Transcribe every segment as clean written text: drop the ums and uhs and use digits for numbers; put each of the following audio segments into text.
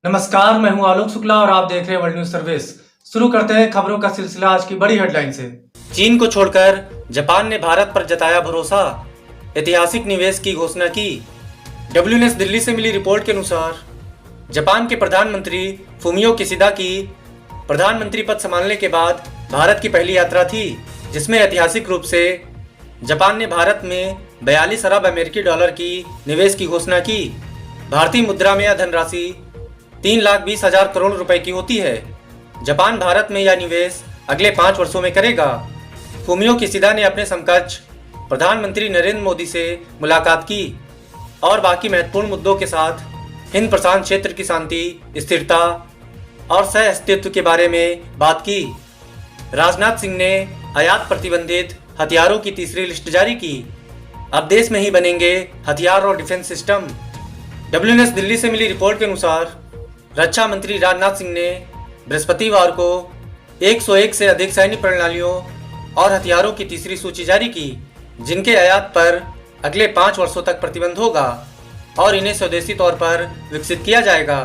नमस्कार, मैं हूं आलोक शुक्ला और आप देख रहे हैं वर्ल्ड न्यूज सर्विस। शुरू करते हैं खबरों का सिलसिला आज की बड़ी हेडलाइन से। चीन को छोड़कर जापान ने भारत पर जताया भरोसा, ऐतिहासिक निवेश की घोषणा की। WNS दिल्ली से मिली रिपोर्ट के अनुसार जापान के प्रधानमंत्री फुमियो किशिदा की प्रधानमंत्री पद संभालने के बाद भारत की पहली यात्रा थी, जिसमें ऐतिहासिक रूप से जापान ने भारत में 42 अरब अमेरिकी डॉलर की निवेश की घोषणा की। भारतीय मुद्रा में यह धनराशि 3,20,000 करोड़ रुपए की होती है। जापान भारत में यह निवेश अगले 5 वर्षों में करेगा। फुमियो किशिदा ने अपने समकक्ष प्रधानमंत्री नरेंद्र मोदी से मुलाकात की और बाकी महत्वपूर्ण मुद्दों के साथ हिंद प्रशांत क्षेत्र की शांति, स्थिरता और सह अस्तित्व के बारे में बात की। राजनाथ सिंह ने आयात प्रतिबंधित हथियारों की तीसरी लिस्ट जारी की। अब देश में ही बनेंगे हथियार और डिफेंस सिस्टम। WNS दिल्ली से मिली रिपोर्ट के अनुसार रक्षा मंत्री राजनाथ सिंह ने बृहस्पतिवार को 101 से अधिक सैन्य प्रणालियों और हथियारों की तीसरी सूची जारी की, जिनके आयात पर अगले 5 वर्षों तक प्रतिबंध होगा और इन्हें स्वदेशी तौर पर विकसित किया जाएगा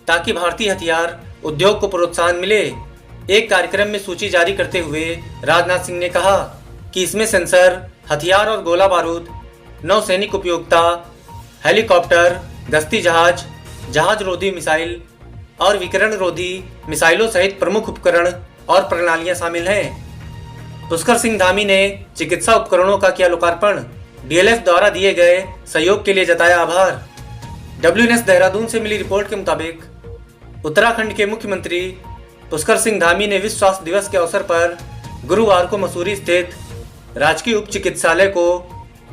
ताकि भारतीय हथियार उद्योग को प्रोत्साहन मिले। एक कार्यक्रम में सूची जारी करते हुए राजनाथ सिंह ने कहा कि इसमें सेंसर, हथियार और गोला बारूद, नौसैनिक उपयोगिता, हेलीकॉप्टर, गश्ती जहाज, जहाज रोधी मिसाइल और विकिरण रोधी मिसाइलों सहित प्रमुख उपकरण और प्रणालियां शामिल हैं। पुष्कर सिंह धामी ने चिकित्सा उपकरणों का किया लोकार्पण। DLF द्वारा दिए गए सहयोग के लिए जताया आभार। WNS देहरादून से मिली रिपोर्ट के मुताबिक उत्तराखंड के मुख्यमंत्री पुष्कर सिंह धामी ने विश्व स्वास्थ्य दिवस के अवसर पर गुरुवार को मसूरी स्थित राजकीय उप चिकित्सालय को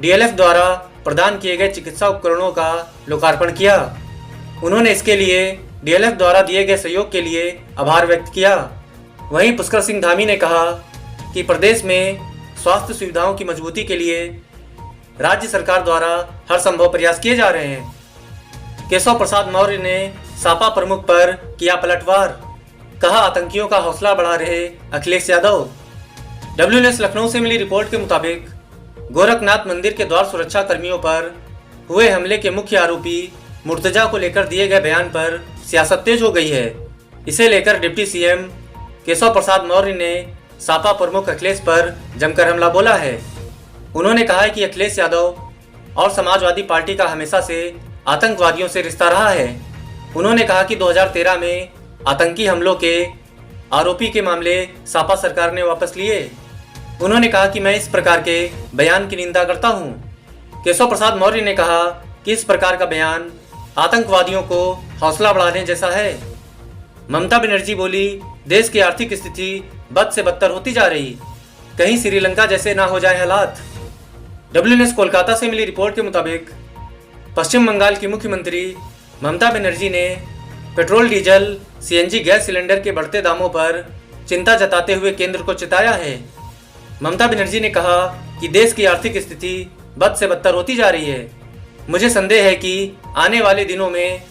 DLF द्वारा प्रदान किए गए चिकित्सा उपकरणों का लोकार्पण किया। उन्होंने इसके लिए DLF द्वारा दिए गए सहयोग के लिए आभार व्यक्त किया। वहीं पुष्कर सिंह धामी ने कहा कि प्रदेश में स्वास्थ्य सुविधाओं की मजबूती के लिए राज्य सरकार द्वारा हर संभव प्रयास किए जा रहे हैं। केशव प्रसाद मौर्य ने सापा प्रमुख पर किया पलटवार, कहा आतंकियों का हौसला बढ़ा रहे अखिलेश यादव। WNS लखनऊ से मिली रिपोर्ट के मुताबिक गोरखनाथ मंदिर के द्वार सुरक्षा कर्मियों पर हुए हमले के मुख्य आरोपी मुर्तजा को लेकर दिए गए बयान पर सियासत तेज हो गई है। इसे लेकर डिप्टी CM केशव प्रसाद मौर्य ने सापा प्रमुख अखिलेश पर जमकर हमला बोला है। उन्होंने कहा है कि अखिलेश यादव और समाजवादी पार्टी का हमेशा से आतंकवादियों से रिश्ता रहा है। उन्होंने कहा कि 2013 में आतंकी हमलों के आरोपी के मामले सापा सरकार ने वापस लिए। उन्होंने कहा कि मैं इस प्रकार के बयान की निंदा करता हूं। केशव प्रसाद मौर्य ने कहा कि इस प्रकार का बयान आतंकवादियों को हौसला बढ़ाने जैसा है। ममता बनर्जी बोली, देश की आर्थिक स्थिति बद से बदतर होती जा रही, कहीं श्रीलंका जैसे ना हो जाए हालात। WNS कोलकाता से मिली रिपोर्ट के मुताबिक पश्चिम बंगाल की मुख्यमंत्री ममता बनर्जी ने petrol, diesel, CNG gas cylinder के बढ़ते दामों पर चिंता जताते हुए केंद्र को चिताया है। ममता बनर्जी ने कहा कि देश की आर्थिक स्थिति बद से बदतर होती जा रही है। मुझे संदेह है कि आने वाले दिनों में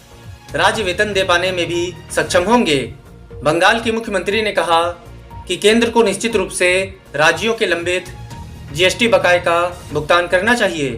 राज्य वेतन दे पाने में भी सक्षम होंगे। बंगाल की मुख्यमंत्री ने कहा कि केंद्र को निश्चित रूप से राज्यों के लंबित GST बकाये का भुगतान करना चाहिए।